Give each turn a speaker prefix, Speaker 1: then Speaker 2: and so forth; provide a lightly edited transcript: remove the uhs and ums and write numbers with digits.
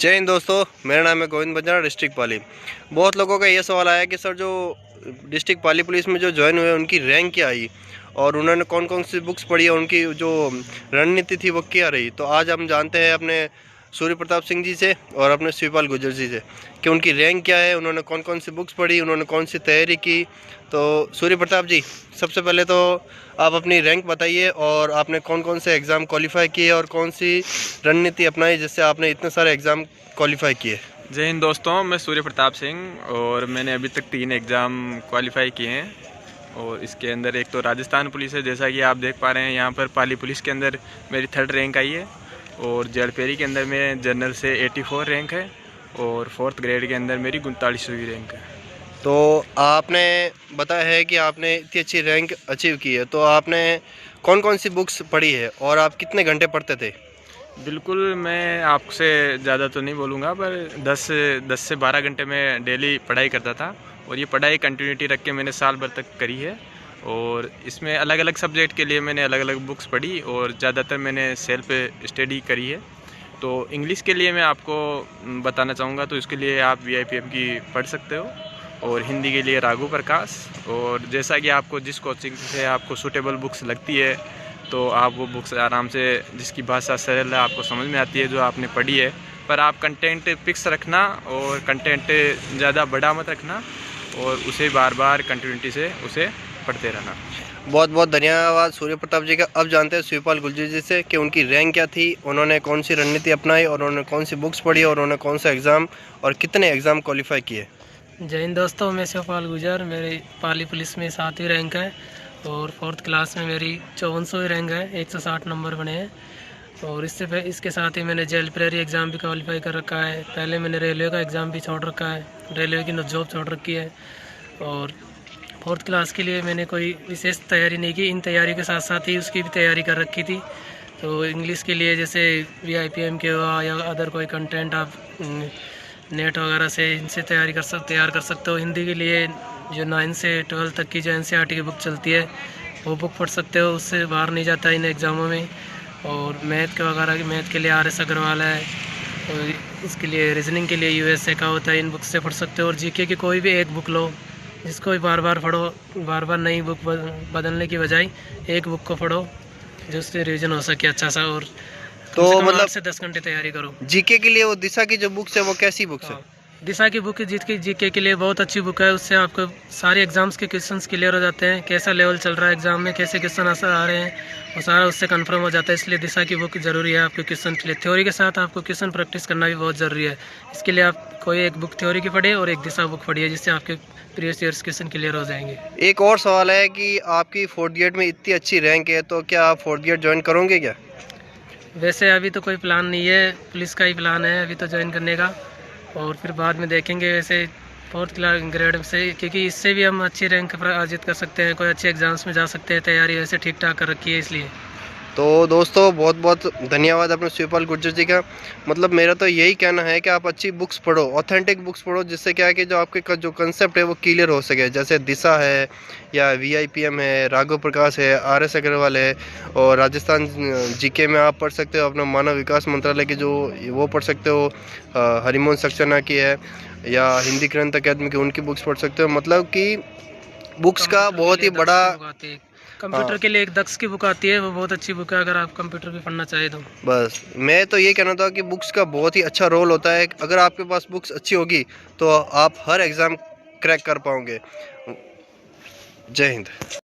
Speaker 1: जय हिंद दोस्तों, मेरा नाम है गोविंद बंजारा, डिस्ट्रिक्ट पाली। बहुत लोगों का ये सवाल आया कि सर जो डिस्ट्रिक्ट पाली पुलिस में जो ज्वाइन हुए उनकी रैंक क्या आई और उन्होंने कौन कौन सी बुक्स पढ़ी और उनकी जो रणनीति थी वो क्या रही। तो आज हम जानते हैं अपने सूर्य प्रताप सिंह जी से और अपने शिवपाल गुर्जर जी से कि उनकी रैंक क्या है, उन्होंने कौन कौन सी बुक्स पढ़ी, उन्होंने कौन सी तैयारी की। तो सूर्य प्रताप जी, सबसे पहले तो आप अपनी रैंक बताइए और आपने कौन कौन से एग्ज़ाम क्वालिफाई किए और कौन सी रणनीति अपनाई जिससे आपने इतने सारे एग्ज़ाम क्वालिफाई किए।
Speaker 2: जय हिंद दोस्तों, मैं सूर्य प्रताप सिंह और मैंने अभी तक 3 एग्ज़ाम क्वालिफाई किए हैं। और इसके अंदर एक तो राजस्थान पुलिस है, जैसा कि आप देख पा रहे हैं यहाँ पर पाली पुलिस के अंदर मेरी 3rd रैंक आई है। और जेडपेरी के अंदर में जनरल से 84 रैंक है और 4th ग्रेड के अंदर मेरी 39वीं रैंक है।
Speaker 1: तो आपने बताया है कि आपने इतनी अच्छी रैंक अचीव की है, तो आपने कौन कौन सी बुक्स पढ़ी है और आप कितने घंटे पढ़ते थे?
Speaker 2: बिल्कुल, मैं आपसे ज़्यादा तो नहीं बोलूँगा, पर 10 से 12 घंटे में डेली पढ़ाई करता था। और ये पढ़ाई कंटिन्यूटी रख के मैंने साल भर तक करी है। और इसमें अलग अलग सब्जेक्ट के लिए मैंने अलग अलग बुक्स पढ़ी और ज़्यादातर मैंने सेल्फ स्टडी करी है। तो इंग्लिश के लिए मैं आपको बताना चाहूँगा, तो इसके लिए आप VIPM की पढ़ सकते हो। और हिंदी के लिए राघु प्रकाश। और जैसा कि आपको जिस कोचिंग से आपको सूटेबल बुक्स लगती है, तो आप वो बुक्स आराम से, जिसकी भाषा सरल है, आपको समझ में आती है, जो आपने पढ़ी है। पर आप कंटेंट फिक्स रखना और कंटेंट ज़्यादा बड़ा मत रखना और उसे बार बार कंटिन्यूटी से उसे पढ़ते रहना।
Speaker 1: बहुत बहुत धन्यवाद सूर्य प्रताप जी का। अब जानते हैं शिवपाल गुर्जर जी से कि उनकी रैंक क्या थी, उन्होंने कौन सी रणनीति अपनाई और उन्होंने कौन सी बुक्स पढ़ी और उन्होंने कौन सा एग्ज़ाम और कितने एग्ज़ाम क्वालिफाई किए।
Speaker 3: जय हिंद दोस्तों, मैं शिवपाल गुर्जर, मेरी पाली पुलिस में 7वीं रैंक है और 4th क्लास में मेरी 5400वीं रैंक है, 160 नंबर बने हैं। और इसके साथ ही मैंने जेडपेरी एग्ज़ाम भी क्वालिफाई कर रखा है। पहले मैंने रेलवे का एग्ज़ाम भी छोड़ रखा है, रेलवे की जॉब छोड़ रखी है। और 4th क्लास के लिए मैंने कोई विशेष तैयारी नहीं की, इन तैयारी के साथ साथ ही उसकी भी तैयारी कर रखी थी। तो इंग्लिश के लिए जैसे VIPM के हुआ या अदर कोई कंटेंट आप नेट वगैरह से इनसे तैयार कर सकते हो। हिंदी के लिए जो 9 से 12 तक की जो NCERT की बुक चलती है वो बुक पढ़ सकते हो, उससे बाहर नहीं जाता इन एग्ज़ामों में। और मैथ के लिए RS अग्रवाल है, और इसके लिए रीजनिंग के लिए USA का होता है, इन बुक से पढ़ सकते हो। और GK की कोई भी एक बुक लो, जिसको भी बार बार पढ़ो, बार बार नई बुक बदलने की बजाय एक बुक को पढ़ो जो उससे रिविज़न हो सके अच्छा सा। और
Speaker 1: तो मतलब
Speaker 3: 8 से 10 घंटे तैयारी करो।
Speaker 1: जीके के लिए वो दिशा की जो बुक्स है वो कैसी बुक्स है?
Speaker 3: दिशा की बुक GK के लिए बहुत अच्छी बुक है। उससे आपको सारे एग्जाम्स के क्वेश्चंस क्लियर हो जाते हैं, कैसा लेवल चल रहा है एग्जाम में, कैसे क्वेश्चन आंसर आ रहे हैं, वो सारा उससे कंफर्म हो जाता है। इसलिए दिशा की बुक ज़रूरी है आपके क्वेश्चन के लिए। थ्योरी के साथ आपको क्वेश्चन प्रैक्टिस करना भी बहुत ज़रूरी है। इसके लिए आप कोई एक बुक थ्योरी की पढ़िए और एक दिशा बुक पढ़िए, जिससे आपके प्रीवियस ईयर्स क्वेश्चन क्लियर हो जाएंगे।
Speaker 1: एक और सवाल है कि आपकी 4th ग्रेड में इतनी अच्छी रैंक है, तो क्या आप 4th ग्रेड ज्वाइन करोगे क्या?
Speaker 3: वैसे अभी तो कोई प्लान नहीं है, पुलिस का ही प्लान है अभी तो ज्वाइन करने का, और फिर बाद में देखेंगे। वैसे 4th ग्रेड से, क्योंकि इससे भी हम अच्छी रैंक अर्जित कर सकते हैं, कोई अच्छे एग्जाम्स में जा सकते हैं। तैयारी वैसे ठीक ठाक कर रखी है इसलिए।
Speaker 1: तो दोस्तों बहुत बहुत धन्यवाद अपने शिवपाल गुर्जर जी का। मतलब मेरा तो यही कहना है कि आप अच्छी बुक्स पढ़ो, ऑथेंटिक बुक्स पढ़ो, जिससे क्या है कि जो आपके जो कंसेप्ट है वो क्लियर हो सके। जैसे दिशा है या VIPM है, राघव प्रकाश है, RS अग्रवाल है। और राजस्थान GK में आप पढ़ सकते हो अपना मानव विकास मंत्रालय की जो वो पढ़ सकते हो, हरिमोहन सक्सेना की है, या हिंदी ग्रंथ अकादमी की उनकी बुक्स पढ़ सकते हो। मतलब कि बुक्स का बहुत ही बड़ा,
Speaker 3: कंप्यूटर के लिए एक दक्ष की बुक आती है, वो बहुत अच्छी बुक है अगर आप कंप्यूटर भी पढ़ना चाहे तो।
Speaker 1: बस मैं तो ये कहना था कि बुक्स का बहुत ही अच्छा रोल होता है। अगर आपके पास बुक्स अच्छी होगी तो आप हर एग्ज़ाम क्रैक कर पाओगे। जय हिंद।